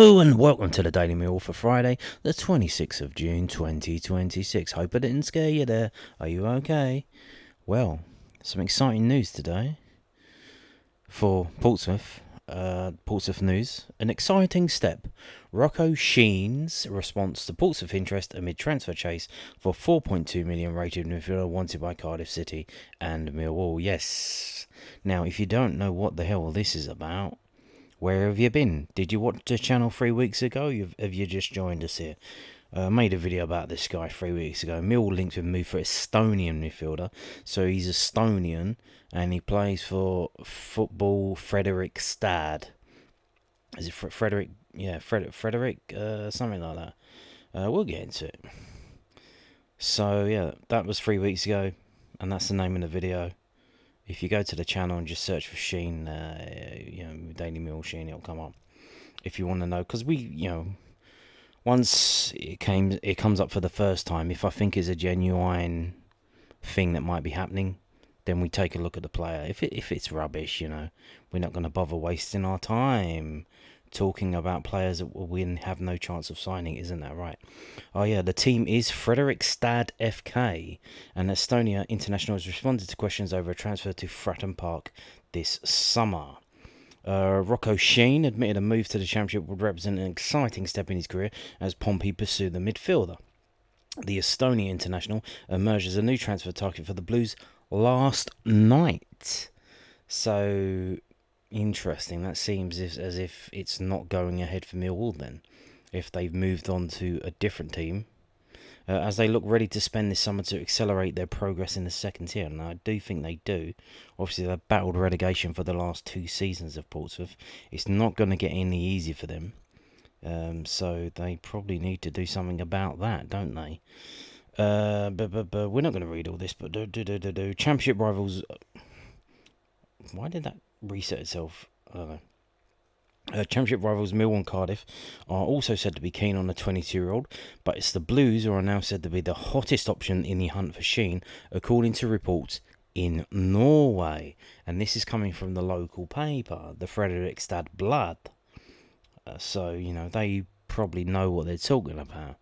Hello and welcome to the Daily Meal for Friday, the 26th of June 2026. Hope I didn't scare you there. Are you okay? Well, some exciting news today for Portsmouth. Portsmouth news. An exciting step. Rocco Shein's response to Portsmouth interest amid transfer chase for 4.2 million rated midfielder wanted by Cardiff City and Millwall. Yes. Now, if you don't know what the hell this is about, where have you been? Did you watch the channel 3 weeks ago? Have you just joined us here? Made a video about this guy 3 weeks ago. Millwall linked with move for Estonian midfielder. So he's Estonian and he plays for Football Fredrikstad. Is it Frederick? Yeah, Frederick, something like that. We'll get into it. So yeah, that was 3 weeks ago, and that's the name of the video. If you go to the channel and just search for Shein, Daily Meal Shein, it'll come up. If you want to know, because once it comes up for the first time, if I think it's a genuine thing that might be happening, then we take a look at the player. If it's rubbish, we're not going to bother wasting our time talking about players that we have no chance of signing. Isn't that right? Oh yeah, the team is Fredrikstad FK, and Estonia international has responded to questions over a transfer to Fratton Park this summer. Rocco Shein admitted a move to the Championship would represent an exciting step in his career as Pompey pursued the midfielder. The Estonian international emerged as a new transfer target for the Blues last night. So interesting. That seems as if it's not going ahead for Millwall then, if they've moved on to a different team, as they look ready to spend this summer to accelerate their progress in the second tier. And I do think they do. Obviously, they've battled relegation for the last 2 seasons of Portsmouth. It's not going to get any easier for them. So they probably need to do something about that, don't they? But we're not going to read all this. But Championship rivals. Why did that reset itself? I don't know. Championship rivals Millwall and Cardiff are also said to be keen on the 22-year-old, but it's the Blues who are now said to be the hottest option in the hunt for Shein, according to reports in Norway. And this is coming from the local paper, the Fredrikstad Blad. So, they probably know what they're talking about.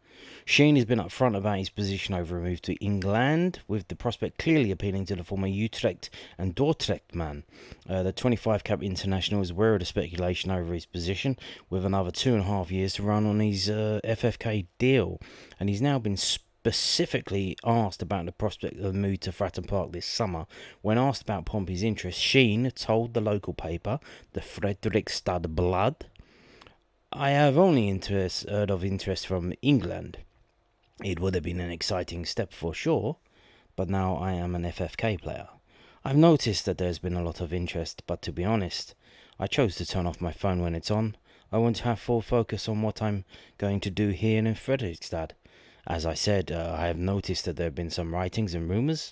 Shein has been upfront about his position over a move to England, with the prospect clearly appealing to the former Utrecht and Dordrecht man. The 25-cap international is aware of the speculation over his position, with another 2.5 years to run on his FFK deal, and he's now been specifically asked about the prospect of a move to Fratton Park this summer. When asked about Pompey's interest, Shein told the local paper, the Fredrikstad Blad, "I have only heard of interest from England. It would have been an exciting step for sure, but now I am an FFK player. I've noticed that there's been a lot of interest, but to be honest, I chose to turn off my phone when it's on. I want to have full focus on what I'm going to do here in Fredrikstad. As I said, I have noticed that there have been some writings and rumours,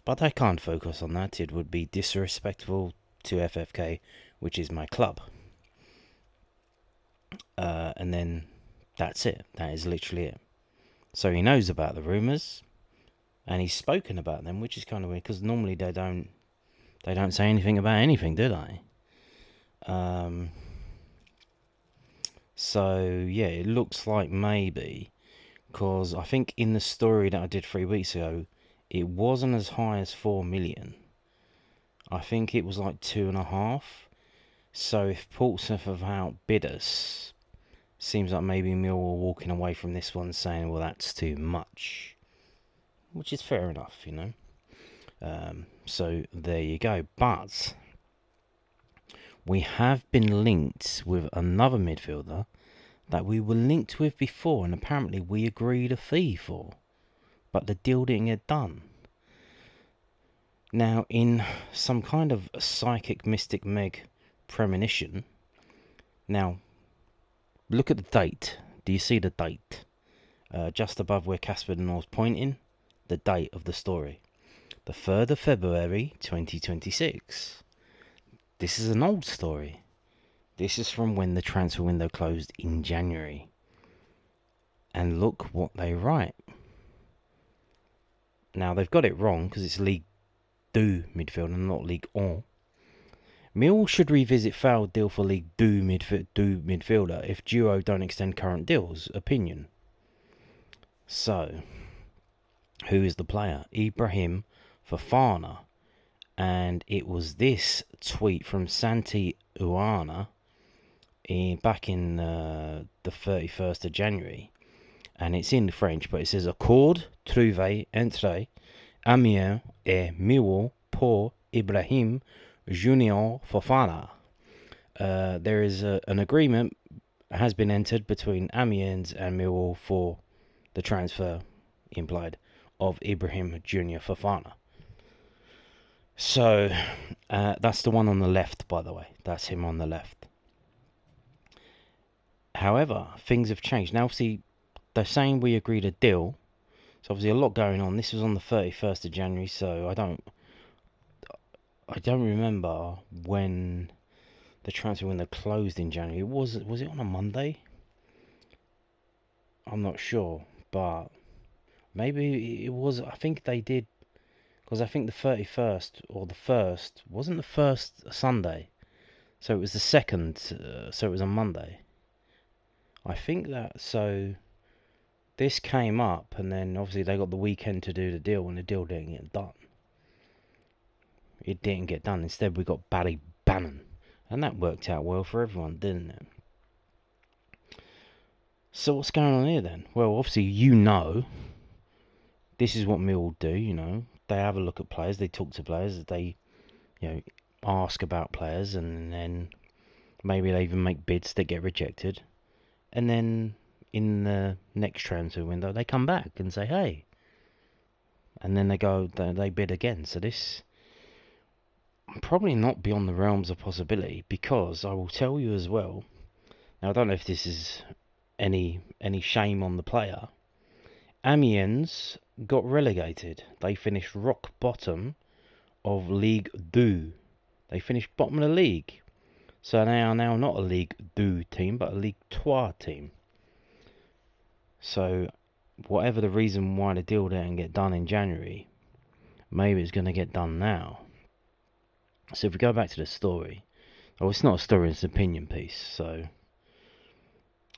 but I can't focus on that. It would be disrespectful to FFK, which is my club." And then that's it. That is literally it. So he knows about the rumours, and he's spoken about them, which is kind of weird, because normally they don't say anything about anything, do they? So yeah, it looks like maybe, because I think in the story that I did 3 weeks ago, it wasn't as high as 4 million. I think it was like 2.5. So if Portsmouth have outbid us, seems like maybe Millwall walking away from this one saying, well, that's too much. Which is fair enough, So there you go. But we have been linked with another midfielder that we were linked with before, and apparently we agreed a fee for. But the deal didn't get done. Now, in some kind of psychic mystic meg premonition, now, look at the date. Do you see the date? Just above where Casper the North's pointing, the date of the story. The 3rd of February 2026. This is an old story. This is from when the transfer window closed in January. And look what they write. Now, they've got it wrong because it's Ligue 2 midfielder, not Ligue 1. Mill should revisit failed deal for League Do midfielder if duo don't extend current deals. Opinion. So, who is the player? Ibrahim Fofana. And it was this tweet from Santi Uana back in the 31st of January. And it's in French, but it says accord trouvé entre Amiens et Millwall pour Ibrahim Junior Fofana. There is an agreement has been entered between Amiens and Millwall for the transfer implied of Ibrahim Junior Fofana. So that's the one on the left, by the way. That's him on the left. However, things have changed. Now, obviously, they're saying we agreed a deal. So obviously a lot going on. This was on the 31st of January, so I don't remember when the transfer window closed in January. Was it on a Monday? I'm not sure, but maybe it was. I think they did, because I think the 31st or the 1st wasn't the first a Sunday, so it was the 2nd, so it was a Monday. I think that so. This came up, and then obviously they got the weekend to do the deal, and the deal didn't get done. It didn't get done. Instead, we got Barry Bannon, and that worked out well for everyone, didn't it? So what's going on here then? Well, obviously this is what Mill do. They have a look at players, they talk to players, they ask about players, and then maybe they even make bids that get rejected, and then in the next transfer window, they come back and say, hey. And then they bid again. So this probably not beyond the realms of possibility, because I will tell you as well, now I don't know if this is any shame on the player, Amiens got relegated. They finished rock bottom of Ligue 2. They finished bottom of the league. So they are now not a Ligue 2 team, but a Ligue 3 team. So, whatever the reason why the deal didn't get done in January, maybe it's going to get done now. So if we go back to the story, it's not a story, it's an opinion piece. So,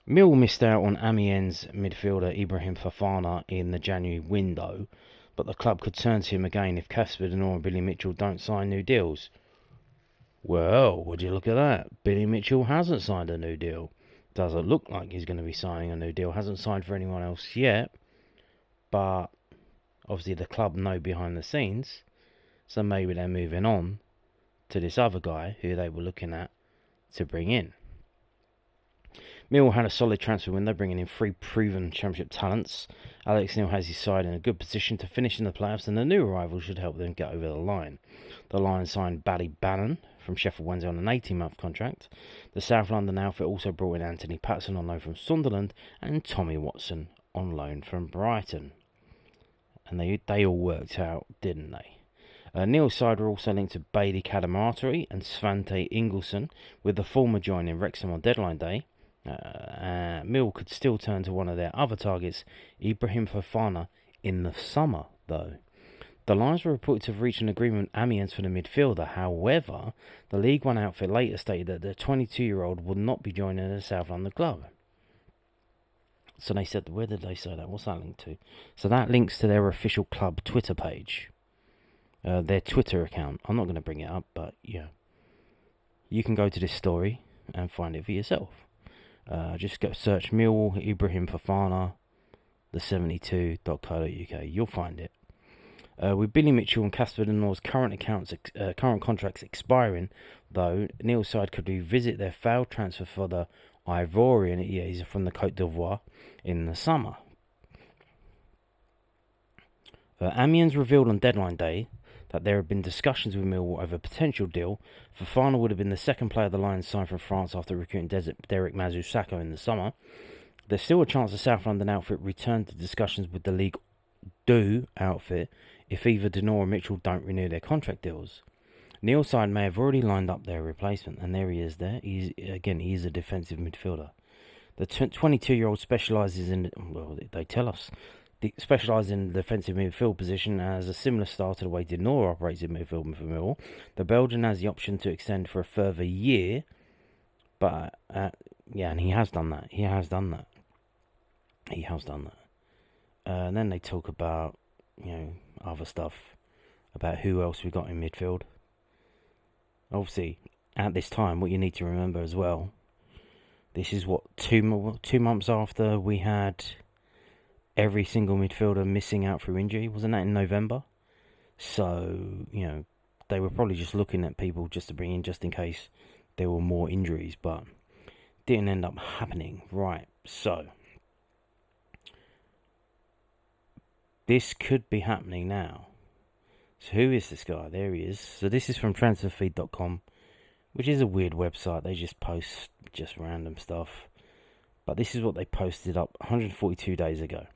Mill missed out on Amiens midfielder Ibrahim Fofana in the January window, but the club could turn to him again if Casper Denor and Billy Mitchell don't sign new deals. Well, would you look at that? Billy Mitchell hasn't signed a new deal. Doesn't look like he's going to be signing a new deal. Hasn't signed for anyone else yet. But obviously the club know behind the scenes. So maybe they're moving on to this other guy who they were looking at to bring in. Mill had a solid transfer window, bringing in 3 proven championship talents. Alex Neil has his side in a good position to finish in the playoffs, and the new arrival should help them get over the line. The Lions signed Barry Bannon from Sheffield Wednesday on an 18-month contract. The South London outfit also brought in Anthony Patson on loan from Sunderland and Tommy Watson on loan from Brighton. And they all worked out, didn't they? Neil's side were also linked to Bailey Cadamarteri and Svante Ingelsson, with the former joining Wrexham on deadline day. Mill could still turn to one of their other targets, Ibrahim Fofana, in the summer, though. The Lions were reported to have reached an agreement with Amiens for the midfielder. However, the League One outfit later stated that the 22-year-old would not be joining the South London club. So they said, where did they say that? What's that linked to? So that links to their official club Twitter page. Their Twitter account. I'm not going to bring it up, but yeah. You can go to this story and find it for yourself. Just go search Millwall Ibrahim Fofana, the72.co.uk. You'll find it. With Billy Mitchell and Casper Denor's current contracts expiring, though, Neil's side could revisit their failed transfer for the Ivorian, he's from the Côte d'Ivoire, in the summer. Amiens revealed on deadline day that there had been discussions with Millwall over a potential deal. Fofana would have been the second player the Lions signed from France after recruiting Derek Mazusako in the summer. There's still a chance the South London outfit returned to discussions with the Ligue 2 outfit if either Denor or Mitchell don't renew their contract deals. Neil's side may have already lined up their replacement, and there he is there. He's a defensive midfielder. The 22-year-old specialises in, well, they tell us, Specialising in the defensive midfield position has a similar style to the way Dinor operates in midfield for Millwall. The Belgian has the option to extend for a further year, but and he has done that. And then they talk about other stuff about who else we got in midfield. Obviously, at this time, what you need to remember as well, this is what 2 months after we had every single midfielder missing out through injury. Wasn't that in November? So, they were probably just looking at people just to bring in just in case there were more injuries, but didn't end up happening. Right, so this could be happening now. So who is this guy? There he is. So this is from transferfeed.com, which is a weird website. They just post just random stuff. But this is what they posted up 142 days ago.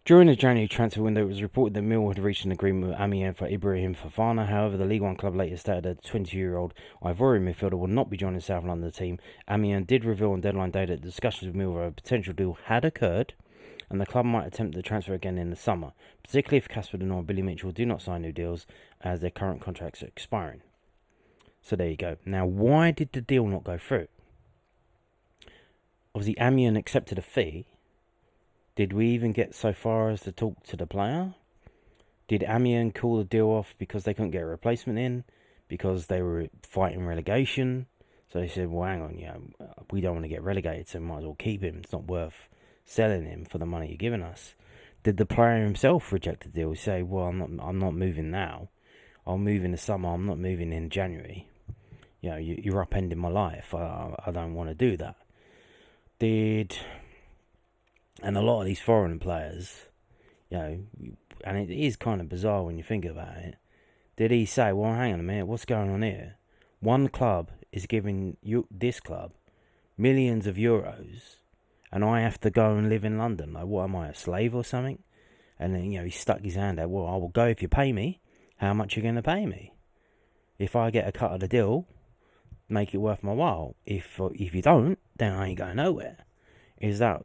During the January transfer window, it was reported that Millwall had reached an agreement with Amiens for Ibrahim Fofana. However, the Ligue 1 club later stated that the 22-year-old Ivorian midfielder will not be joining the South London team. Amiens did reveal on deadline day that discussions with Millwall over a potential deal had occurred, and the club might attempt the transfer again in the summer, particularly if Casper Denor and Billy Mitchell do not sign new deals as their current contracts are expiring. So there you go. Now, why did the deal not go through? Obviously, Amiens accepted a fee. Did we even get so far as to talk to the player? Did Amiens call the deal off because they couldn't get a replacement in? Because they were fighting relegation? So they said, well, hang on, we don't want to get relegated, so we might as well keep him. It's not worth selling him for the money you're giving us. Did the player himself reject the deal? Say, well, I'm not moving now. I'll move in the summer. I'm not moving in January. You're upending my life. I don't want to do that. And a lot of these foreign players, and it is kind of bizarre when you think about it. Did he say, well, hang on a minute, what's going on here? One club is giving this club millions of euros, and I have to go and live in London. Like, what am I, a slave or something? And then, he stuck his hand out. Well, I will go if you pay me. How much are you going to pay me? If I get a cut of the deal, make it worth my while. If you don't, then I ain't going nowhere. Is that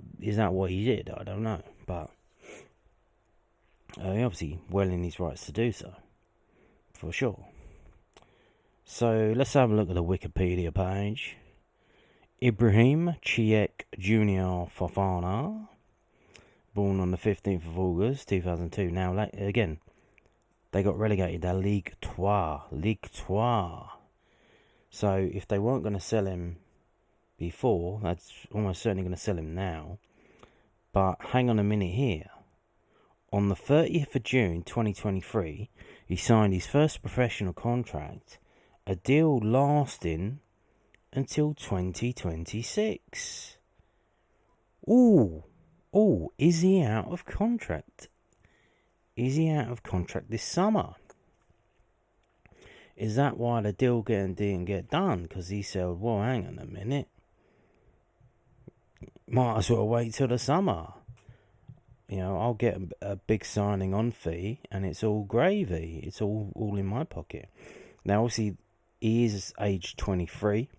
what he did? I don't know. But obviously well in his rights to do so. For sure. So let's have a look at the Wikipedia page. Ibrahim Junior Fofana, born on the 15th of August 2002. Now, again, they got relegated to Ligue 2. So if they weren't going to sell him before, that's almost certainly going to sell him now. But hang on a minute here. On the 30th of June 2023, he signed his first professional contract, a deal lasting until 2026. Ooh, is he out of contract? Is he out of contract this summer? Is that why the deal didn't get done? Because he said, well, hang on a minute. Might as well wait till the summer. I'll get a big signing on fee and it's all gravy. It's all in my pocket. Now, obviously, he is age 23.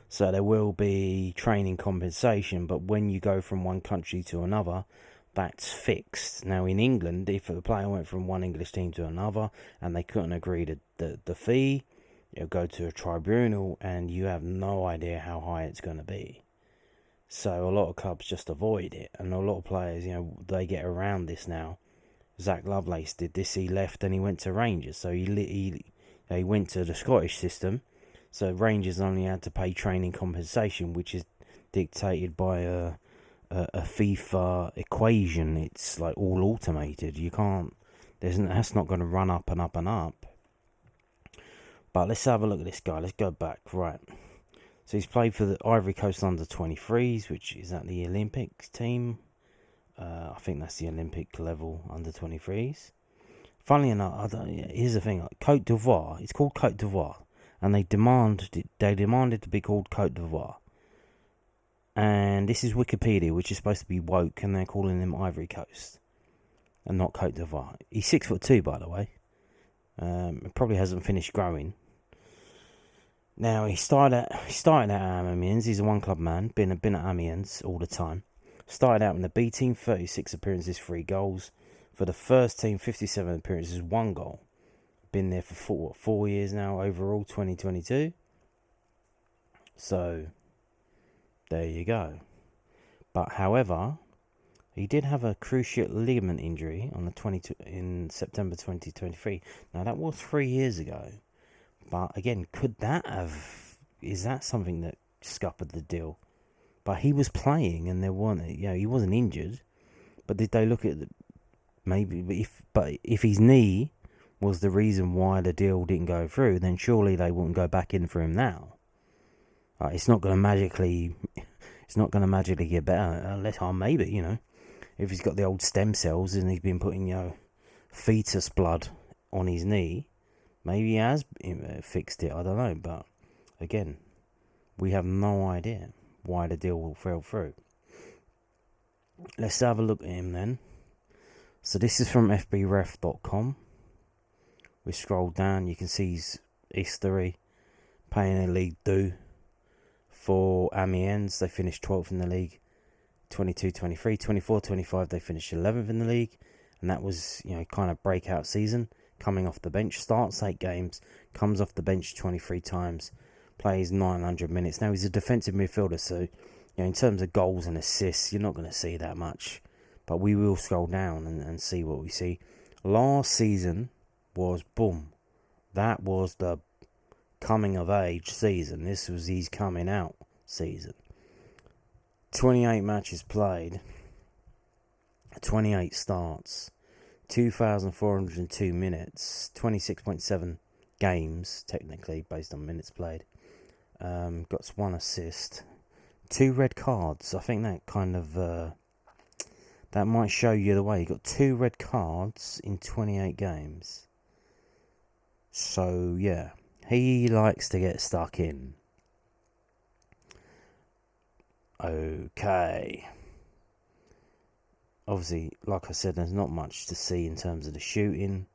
So there will be training compensation. But when you go from one country to another, that's fixed. Now, in England, if a player went from one English team to another and they couldn't agree to the fee, you'll go to a tribunal and you have no idea how high it's going to be. So a lot of clubs just avoid it, and a lot of players, they get around this now. Zach Lovelace did this. He left and he went to Rangers, so he went to the Scottish system. So Rangers only had to pay training compensation, which is dictated by a FIFA equation. It's like all automated. You can't. That's not going to run up and up and up. But let's have a look at this guy. Let's go back. Right. So he's played for the Ivory Coast under 23s, which is at the Olympics team. I think that's the Olympic level under 23s. Funnily enough, here's the thing: Côte d'Ivoire. It's called Côte d'Ivoire, and they demanded to be called Côte d'Ivoire. And this is Wikipedia, which is supposed to be woke, and they're calling him Ivory Coast, and not Côte d'Ivoire. He's 6'2", by the way. It probably hasn't finished growing. Now, he started at Amiens. He's a one-club man, been at Amiens all the time. Started out in the B team, 36 appearances, 3 goals. For the first team, 57 appearances, 1 goal. Been there for 4 years now overall, 2022. So, there you go. But however, he did have a cruciate ligament injury on in September 2023. Now that was 3 years ago. But again, is that something that scuppered the deal? But he was playing, and he wasn't injured. But did they look at if his knee was the reason why the deal didn't go through, then surely they wouldn't go back in for him now. It's not going to magically get better unless maybe if he's got the old stem cells and he's been putting fetus blood on his knee, maybe he has fixed it. I don't know, but again, we have no idea why the deal fell through. Let's have a look at him then. So this is from fbref.com. We scroll down, you can see his history, playing in Ligue 2 for Amiens. They finished 12th in the league, 22-23, 24-25 they finished 11th in the league, and that was kind of breakout season. Coming off the bench, starts 8 games, comes off the bench 23 times, plays 900 minutes. Now he's a defensive midfielder, so in terms of goals and assists, you're not going to see that much. But we will scroll down and see what we see. Last season was boom. That was the coming of age season. This was his coming out season. 28 matches played, 28 starts, 2,402 minutes, 26.7 games, technically, based on minutes played. Got 1 assist, 2 red cards. I think that kind of that might show you the way. He got 2 red cards in 28 games. So yeah, he likes to get stuck in. Okay. Obviously, like I said, there's not much to see in terms of the shooting.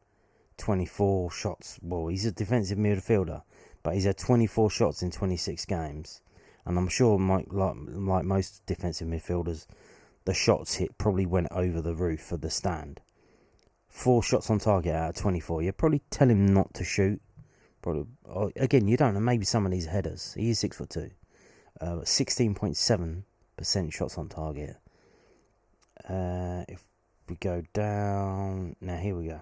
24 shots. Well, he's a defensive midfielder, but he's had 24 shots in 26 games. And I'm sure, like most defensive midfielders, the shots hit probably went over the roof of the stand. 4 shots on target out of 24. You'd probably tell him not to shoot. Probably. Again, you don't know. Maybe some of these headers. He is 6'2". 16.7% shots on target. If we go down, now here we go.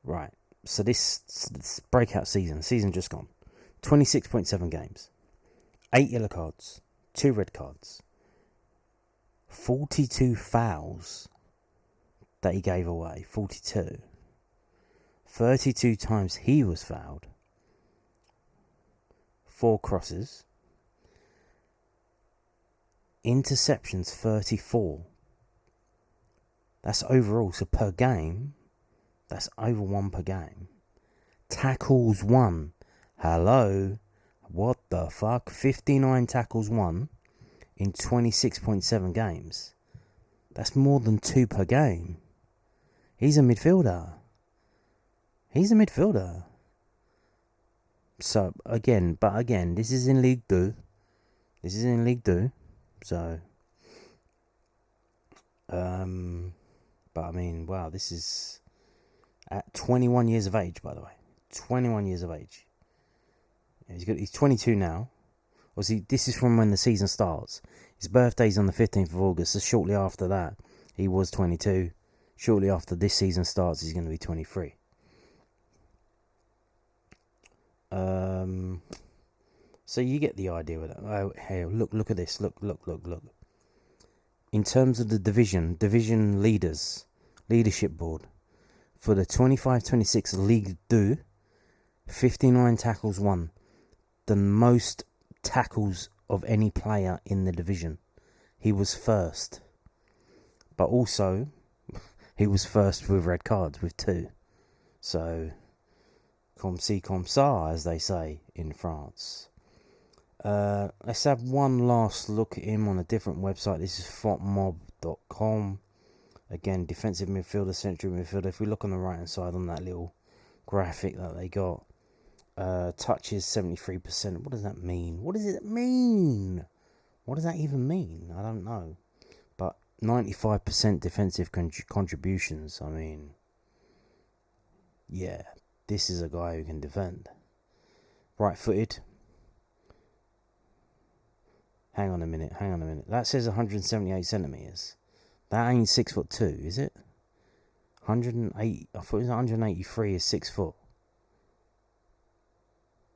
Right, so this breakout season just gone. 26.7 games, 8 yellow cards, 2 red cards, 42 fouls that he gave away. 42 times he was fouled. 4 crosses. Interceptions 34. That's overall. So per game, that's over 1 per game. Tackles 1. Hello. What the fuck? 59 tackles 1 in 26.7 games. That's more than 2 per game. He's a midfielder. So again, this is in Ligue 2. So, but I mean, wow, this is at 21 years of age, by the way. 21 years of age. He's 22 now. Obviously, this is from when the season starts. His birthday's on the 15th of August, so shortly after that, he was 22. Shortly after this season starts, he's going to be 23. So you get the idea with that. Oh, hey, look at this. Look. In terms of the division leadership board, for the 25-26 Ligue 2, 59 tackles won. The most tackles of any player in the division. He was first. But also, he was first with red cards, with 2. So, comme ci, comme ça, as they say in France. Let's have one last look at him on a different website. This is fotmob.com. Again, defensive midfielder, central midfielder. If we look on the right hand side on that little graphic that they got, touches 73%. What does that mean? What What does that even mean? I don't know. But 95% defensive contributions. I mean, yeah, this is a guy who can defend. Right-footed. Hang on a minute. That says 178 centimetres. That ain't 6'2", is it? 108. I thought it was 183 is 6 foot.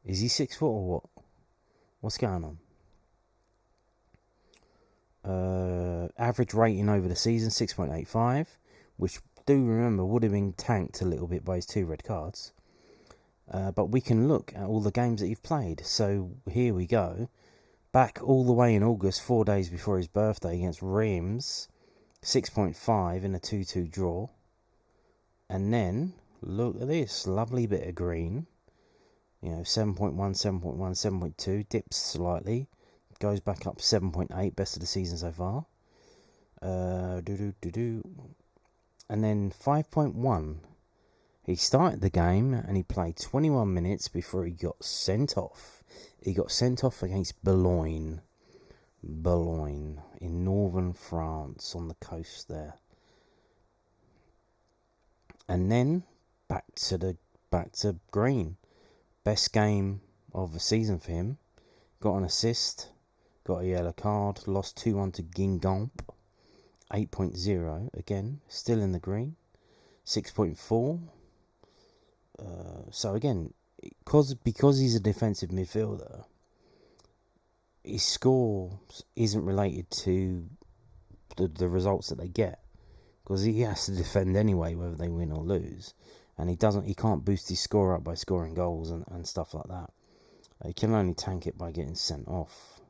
Is he 6 foot or what? What's going on? Average rating over the season 6.85, which do remember would have been tanked a little bit by his 2 red cards. But we can look at all the games that you've played. So here we go. Back all the way in August, 4 days before his birthday against Reims, 6.5 in a 2-2 draw. And then, look at this, lovely bit of green. 7.1, 7.1, 7.2, dips slightly. Goes back up 7.8, best of the season so far. And then 5.1. He started the game and he played 21 minutes before he got sent off. He got sent off against Boulogne in northern France on the coast there. And then back to green. Best game of the season for him. Got an assist, got a yellow card, lost 2-1 to Guingamp. 8.0 again, still in the green. 6.4. So again, because he's a defensive midfielder, his score isn't related to the results that they get, because he has to defend anyway, whether they win or lose, and he can't boost his score up by scoring goals and stuff like that. He can only tank it by getting sent off.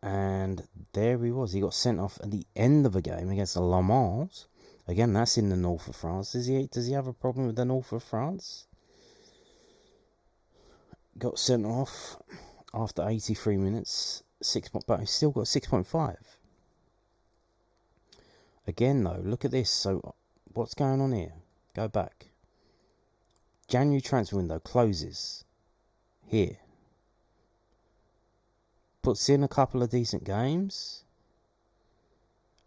And there he was. He got sent off at the end of a game against the Le Mans. Again, that's in the north of France. Does he have a problem with the north of France? Got sent off after 83 minutes. But he still got 6.5. Again, though, look at this. So, what's going on here? Go back. January transfer window closes here. Puts in a couple of decent games.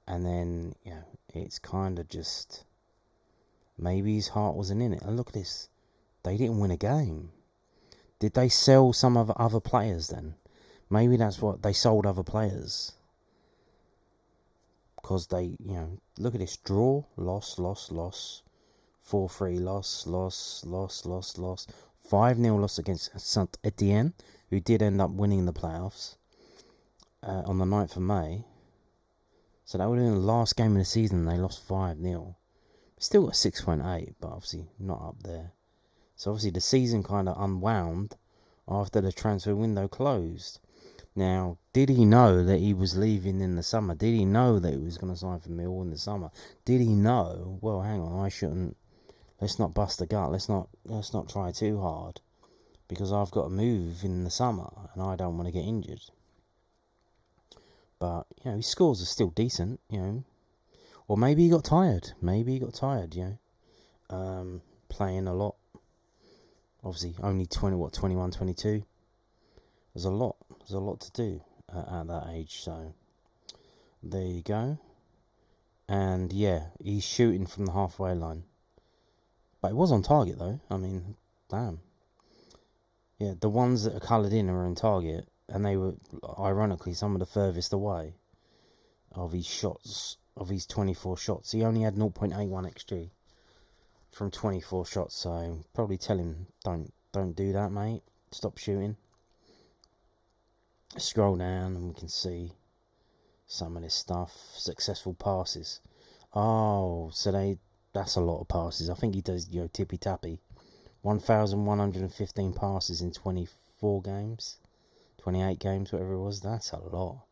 And then, it's kind of just... maybe his heart wasn't in it. And look at this. They didn't win a game. Did they sell some of other players then? Maybe that's what they sold, other players. Because they, look at this. Draw, loss. 4-3, loss. 5-0 loss against Saint Etienne, who did end up winning the playoffs on the 9th of May. So that would have been the last game of the season. They lost 5-0. Still got 6.8, but obviously not up there. So obviously the season kind of unwound after the transfer window closed. Now, did he know that he was leaving in the summer? Did he know that he was going to sign for Millwall in the summer? Did he know, well, hang on, let's not bust the gut. Let's not try too hard, because I've got to move in the summer and I don't want to get injured. But, his scores are still decent, Or maybe he got tired. Playing a lot. Obviously, only 21, 22. There's a lot to do at that age. So, there you go. And, he's shooting from the halfway line. But it was on target, though. I mean, damn. Yeah, the ones that are coloured in are on target. And they were, ironically, some of the furthest away of his shots, of his 24 shots. He only had 0.81 XG from 24 shots. So, probably tell him, don't do that, mate. Stop shooting. Scroll down and we can see some of this stuff. Successful passes. Oh, so that's a lot of passes. I think he does, tippy-tappy. 1,115 passes in 24 games. 28 games, whatever it was. That's a lot.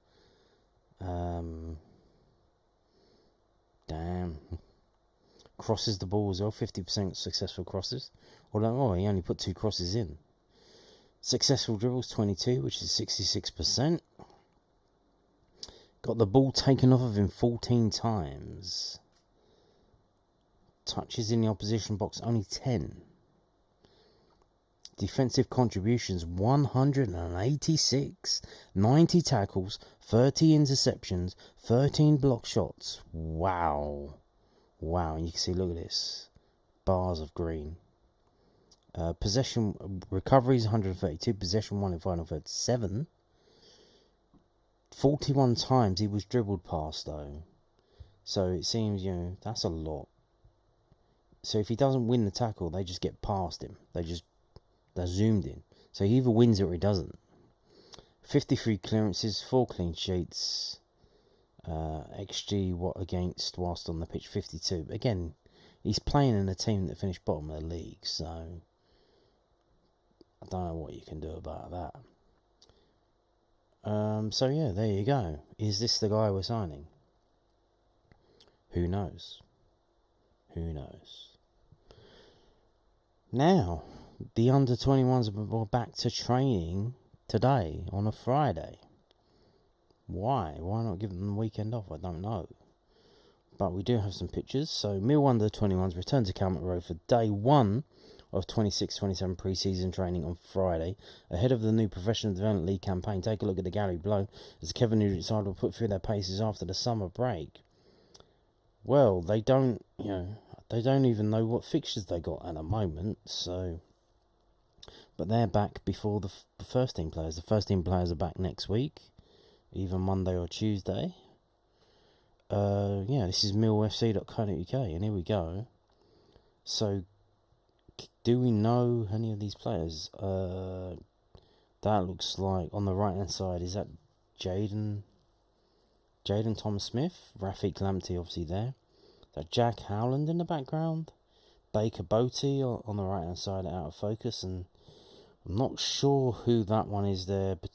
Damn. Crosses the ball as well. 50% successful crosses. Although, he only put 2 crosses in. Successful dribbles, 22, which is 66%. Got the ball taken off of him 14 times. Touches in the opposition box, only 10. defensive contributions 186, 90 tackles, 30 interceptions, 13 block shots. Wow. And you can see, look at this. Bars of green. Possession recoveries 132, possession won in final third 7. 41 times he was dribbled past though. So it seems, that's a lot. So if he doesn't win the tackle, they just get past him. They're zoomed in. So he either wins it or he doesn't. 53 clearances, 4 clean sheets. XG what against whilst on the pitch 52. Again, he's playing in a team that finished bottom of the league, so I don't know what you can do about that. So yeah, there you go. Is this the guy we're signing? Who knows? Now, the under-21s are back to training today on a Friday. Why? Why not give them the weekend off? I don't know. But we do have some pictures. So, Millwall under-21s return to Calmont Road for day 1 of 26-27 pre-season training on Friday, ahead of the new Professional Development League campaign. Take a look at the gallery below, as Kevin Nugent side will put through their paces after the summer break. Well, they don't even know what fixtures they got at the moment, so... But they're back before the first team players. The first team players are back next week, either Monday or Tuesday. This is millfc.co.uk, and here we go. So, do we know any of these players? That looks like, on the right hand side, is that Jaden Thomas-Smith? Rafik Lamptey obviously there. Is that Jack Howland in the background? Baker Boaty on the right hand side out of focus, and I'm not sure who that one is there, but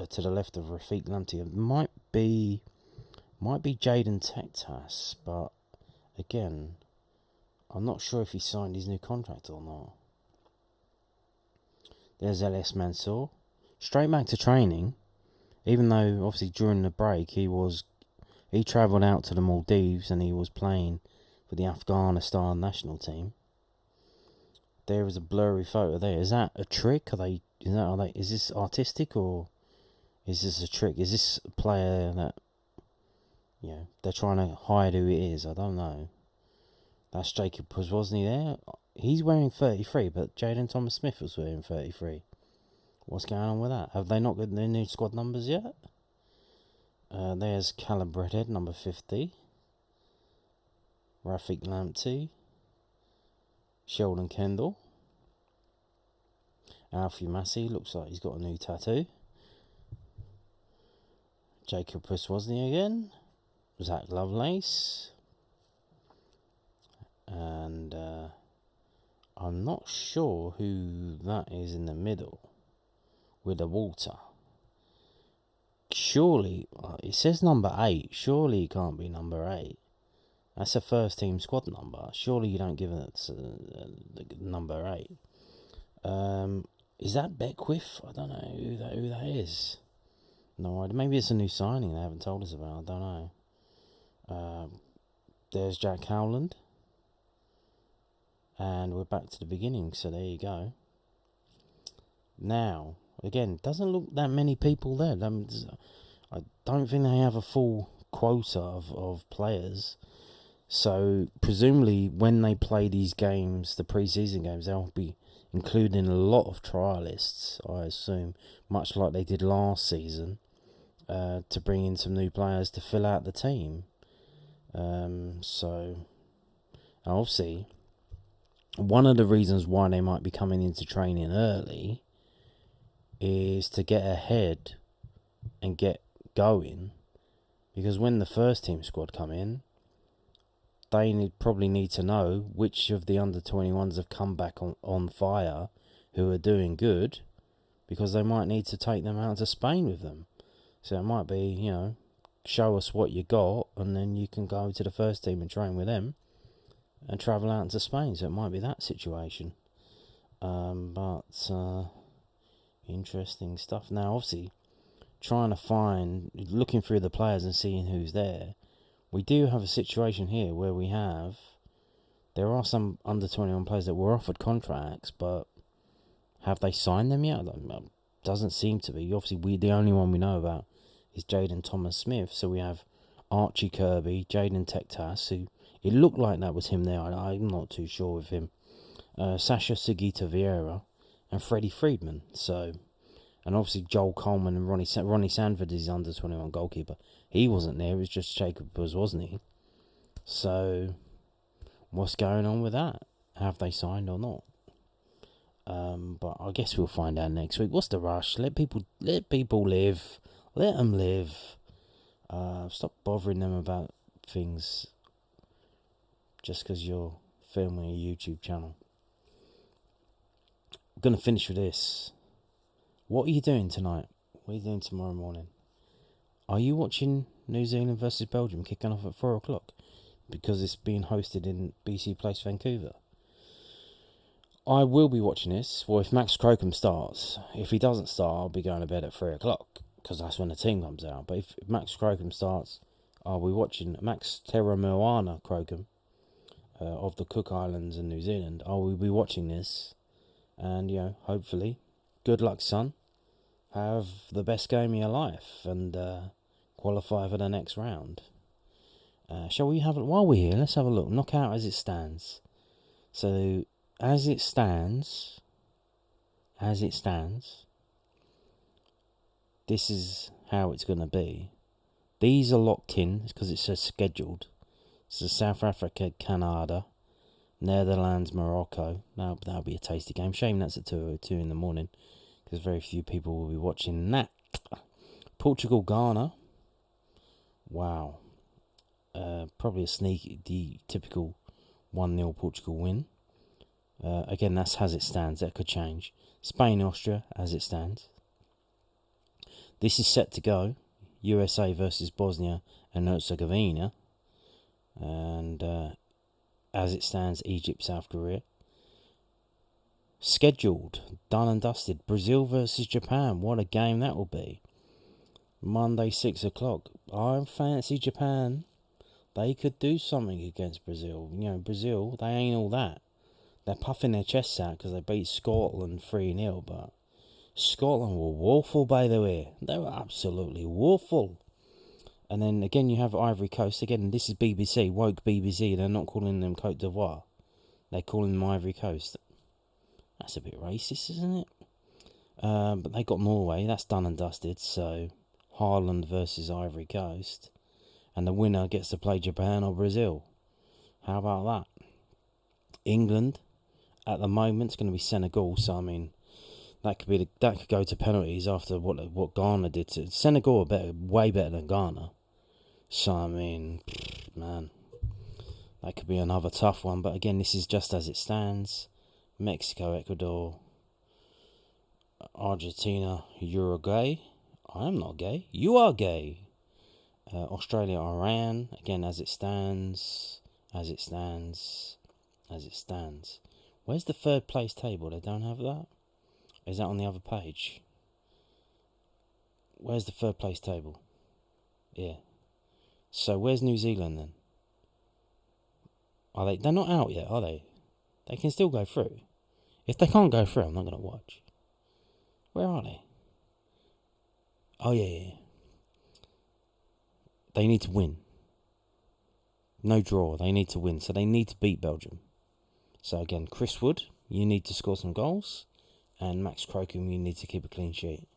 to the left of Rafik Lamptey. It might be Jaden Tektas, but again, I'm not sure if he signed his new contract or not. There's LS Mansour. Straight back to training, even though obviously during the break he travelled out to the Maldives and he was playing for the Afghanistan national team. There is a blurry photo there. Is that a trick? Is this artistic or is this a trick? Is this a player that they're trying to hide who it is? I don't know. That's Jacob, wasn't he there? He's wearing 33, but Jaden Thomas-Smith was wearing 33. What's going on with that? Have they not got their new squad numbers yet? There's Callum Bredhead, number 50. Rafik Lamptey. Sheldon Kendall. Alfie Massey, looks like he's got a new tattoo. Jacob Puswosny again. Zach Lovelace. And I'm not sure who that is in the middle with the water. Surely, it says number 8. Surely it can't be number 8. That's a first team squad number. Surely you don't give it the number 8. Is that Beckwith? I don't know who that is. No idea. Maybe it's a new signing they haven't told us about. I don't know. There's Jack Howland. And we're back to the beginning, so there you go. Now, again, doesn't look that many people there. I don't think they have a full quota of players. So, presumably, when they play these games, the pre-season games, they'll be including a lot of trialists, I assume, much like they did last season, to bring in some new players to fill out the team. So, obviously, one of the reasons why they might be coming into training early is to get ahead and get going, because when the first team squad come in, they probably need to know which of the under-21s have come back on fire, who are doing good, because they might need to take them out to Spain with them. So it might be, show us what you got, and then you can go to the first team and train with them and travel out to Spain. So it might be that situation. But interesting stuff. Now, obviously, looking through the players and seeing who's there, we do have a situation here where there are some under-21 players that were offered contracts, but Have they signed them yet? Doesn't seem to be. Obviously, the only one we know about is Jaden Thomas-Smith. So we have Archie Kirby, Jaden Tektas, who it looked like that was him there. I'm not too sure with him. Sasha Sugita Vieira and Freddie Friedman. So, and obviously Joel Coleman and Ronnie Sandford is under 21 goalkeeper. He wasn't there. It was just Jacob Buzz, wasn't he? So, what's going on with that? Have they signed or not? But I guess we'll find out next week. What's the rush? Let people live. Let them live. Stop bothering them about things just because you're filming a YouTube channel. I'm going to finish with this. What are you doing tonight? What are you doing tomorrow morning? Are you watching New Zealand versus Belgium kicking off at 4 o'clock? Because it's being hosted in BC Place, Vancouver. I will be watching this. Well, if Max Crocombe starts. If he doesn't start, I'll be going to bed at 3 o'clock. Because that's when the team comes out. But if Max Crocombe starts, I'll be watching Max Teramoana Crocombe of the Cook Islands in New Zealand. I will be watching this. And, hopefully, good luck, son. Have the best game of your life. And qualify for the next round. Shall we have it while we're here? Let's have a look. Knockout as it stands. So, as it stands, this is how it's going to be. These are locked in because it says scheduled. So South Africa, Canada, Netherlands, Morocco. Now that'll be a tasty game. Shame that's at 2:02 in the morning because very few people will be watching that. Portugal, Ghana. Wow. Probably the typical 1-0 Portugal win. Again, that's as it stands. That could change. Spain, Austria, as it stands. This is set to go. USA versus Bosnia and Herzegovina. And as it stands, Egypt, South Korea. Scheduled, done and dusted. Brazil versus Japan. What a game that will be. Monday, 6 o'clock. I fancy Japan. They could do something against Brazil. Brazil, they ain't all that. They're puffing their chests out because they beat Scotland 3-0, but Scotland were woeful, by the way. They were absolutely woeful. And then again, you have Ivory Coast. Again, this is BBC, woke BBC. They're not calling them Côte d'Ivoire. They're calling them Ivory Coast. That's a bit racist, isn't it? But they got Norway. That's done and dusted. So, Haaland versus Ivory Coast. And the winner gets to play Japan or Brazil. How about that? England, at the moment, it's going to be Senegal. So, I mean, that could go to penalties after what Ghana did to Senegal. Way better than Ghana. So, I mean, man, that could be another tough one. But again, this is just as it stands. Mexico, Ecuador, Argentina, Uruguay. I am not gay. You are gay. Australia, Iran. Again, as it stands. As it stands. As it stands. Where's the third place table? They don't have that? Is that on the other page? Where's the third place table? Yeah. So where's New Zealand then? They're not out yet, are they? They can still go through. If they can't go through, I'm not going to watch. Where are they? Oh, yeah. They need to win. No draw. They need to win. So they need to beat Belgium. So again, Chris Wood, you need to score some goals. And Max Crocombe, you need to keep a clean sheet.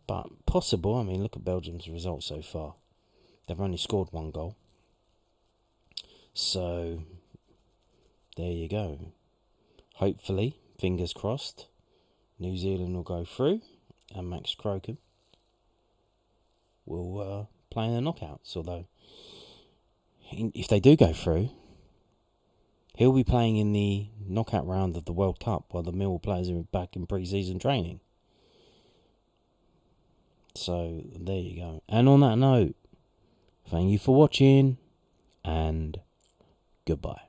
But possible. I mean, look at Belgium's results so far. They've only scored 1 goal. So, there you go. Hopefully, fingers crossed, New Zealand will go through. And Max Crocombe will play in the knockouts. Although, if they do go through, he'll be playing in the knockout round of the World Cup while the Millwall players are back in pre-season training. So, there you go. And on that note, thank you for watching, and goodbye.